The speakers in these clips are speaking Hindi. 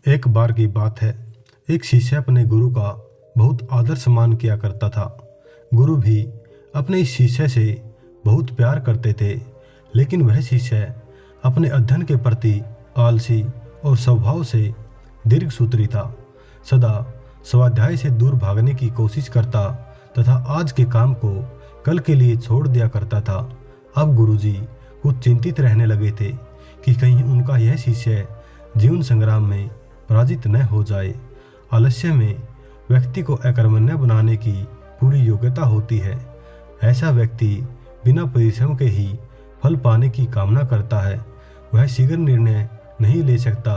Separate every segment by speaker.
Speaker 1: एक बार की बात है, एक शिष्य अपने गुरु का बहुत आदर सम्मान किया करता था। गुरु भी अपने इस शिष्य से बहुत प्यार करते थे, लेकिन वह शिष्य अपने अध्ययन के प्रति आलसी और स्वभाव से दीर्घसूत्री था। सदा स्वाध्याय से दूर भागने की कोशिश करता तथा आज के काम को कल के लिए छोड़ दिया करता था। अब गुरुजी कुछ चिंतित रहने लगे थे कि कहीं उनका यह शिष्य जीवन संग्राम में पराजित न हो जाए। आलस्य में व्यक्ति को अकर्मण्य बनाने की पूरी योग्यता होती है। ऐसा व्यक्ति बिना परिश्रम के ही फल पाने की कामना करता है। वह शीघ्र निर्णय नहीं ले सकता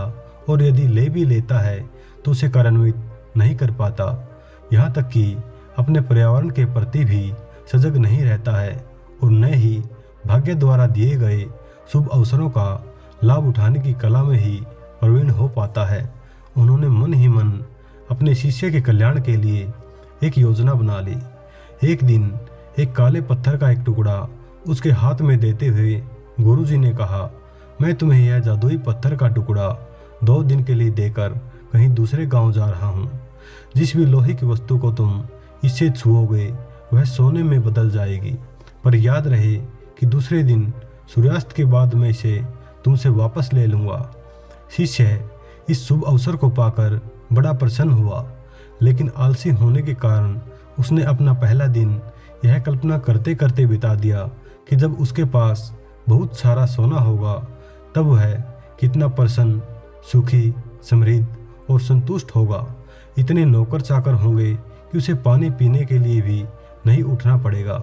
Speaker 1: और यदि ले भी लेता है तो उसे कार्यान्वित नहीं कर पाता। यहाँ तक कि अपने पर्यावरण के प्रति भी सजग नहीं रहता है और न ही भाग्य द्वारा दिए गए शुभ अवसरों का लाभ उठाने की कला में ही प्रवीण हो पाता है। उन्होंने मन ही मन अपने शिष्य के कल्याण के लिए एक योजना बना ली। एक दिन एक काले पत्थर का एक टुकड़ा उसके हाथ में देते हुए गुरुजी ने कहा, मैं तुम्हें यह जादुई पत्थर का टुकड़ा 2 दिन के लिए देकर कहीं दूसरे गांव जा रहा हूँ। जिस भी लोहे की वस्तु को तुम इससे छुओगे वह सोने में बदल जाएगी, पर याद रहे कि दूसरे दिन सूर्यास्त के बाद मैं इसे तुमसे वापस ले लूँगा। शिष्य इस शुभ अवसर को पाकर बड़ा प्रसन्न हुआ, लेकिन आलसी होने के कारण उसने अपना पहला दिन यह कल्पना करते करते बिता दिया कि जब उसके पास बहुत सारा सोना होगा तब वह कितना प्रसन्न, सुखी, समृद्ध और संतुष्ट होगा। इतने नौकर चाकर होंगे कि उसे पानी पीने के लिए भी नहीं उठना पड़ेगा।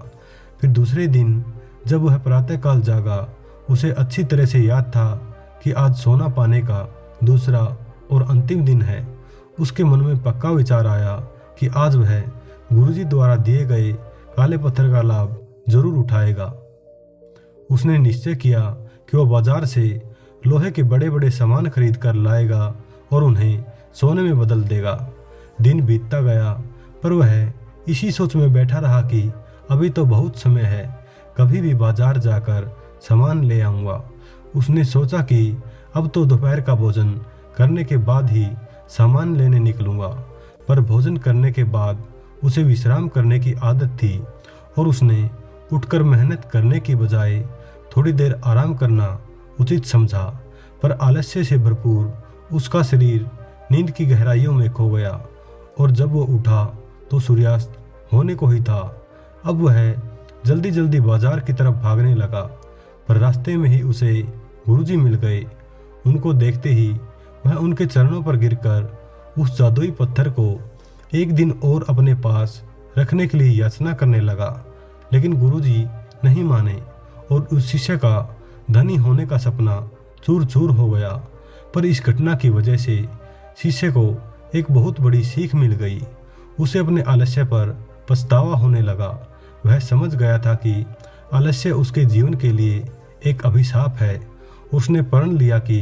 Speaker 1: फिर दूसरे दिन जब वह प्रातःकाल जागा, उसे अच्छी तरह से याद था कि आज सोना पाने का दूसरा और अंतिम दिन है। उसके मन में पक्का विचार आया कि आज वह गुरुजी द्वारा दिए गए काले पत्थर का लाभ जरूर उठाएगा। उसने निश्चय किया कि वह बाजार से लोहे के बड़े बड़े सामान खरीद कर लाएगा और उन्हें सोने में बदल देगा। दिन बीतता गया, पर वह इसी सोच में बैठा रहा कि अभी तो बहुत समय है, कभी भी बाजार जाकर सामान ले आऊँगा। उसने सोचा कि अब तो दोपहर का भोजन करने के बाद ही सामान लेने निकलूँगा, पर भोजन करने के बाद उसे विश्राम करने की आदत थी और उसने उठकर मेहनत करने की बजाय थोड़ी देर आराम करना उचित समझा। पर आलस्य से भरपूर उसका शरीर नींद की गहराइयों में खो गया और जब वो उठा तो सूर्यास्त होने को ही था। अब वह जल्दी जल्दी बाजार की तरफ भागने लगा, पर रास्ते में ही उसे गुरुजी मिल गए। उनको देखते ही वह उनके चरणों पर गिरकर उस जादुई पत्थर को एक दिन और अपने पास रखने के लिए याचना करने लगा, लेकिन गुरुजी नहीं माने और उस शिष्य का धनी होने का सपना चूर चूर हो गया। पर इस घटना की वजह से शिष्य को एक बहुत बड़ी सीख मिल गई। उसे अपने आलस्य पर पछतावा होने लगा। वह समझ गया था कि आलस्य उसके जीवन के लिए एक अभिशाप है। उसने प्रण लिया कि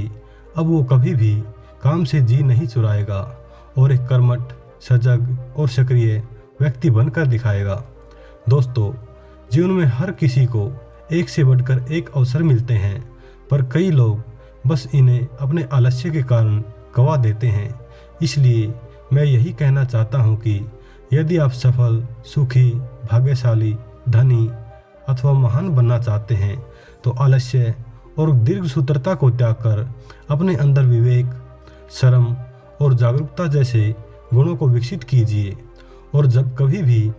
Speaker 1: अब वो कभी भी काम से जी नहीं चुराएगा और एक कर्मठ, सजग और सक्रिय व्यक्ति बनकर दिखाएगा। दोस्तों, जीवन में हर किसी को एक से बढ़कर एक अवसर मिलते हैं, पर कई लोग बस इन्हें अपने आलस्य के कारण गवा देते हैं। इसलिए मैं यही कहना चाहता हूँ कि यदि आप सफल, सुखी, भाग्यशाली, धनी अथवा महान बनना चाहते हैं तो आलस्य और दीर्घसूत्रता को त्याग कर अपने अंदर विवेक, शर्म और जागरूकता जैसे गुणों को विकसित कीजिए। और जब कभी भी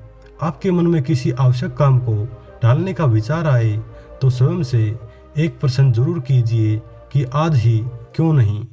Speaker 1: आपके मन में किसी आवश्यक काम को टालने का विचार आए तो स्वयं से एक प्रश्न जरूर कीजिए कि आज ही क्यों नहीं।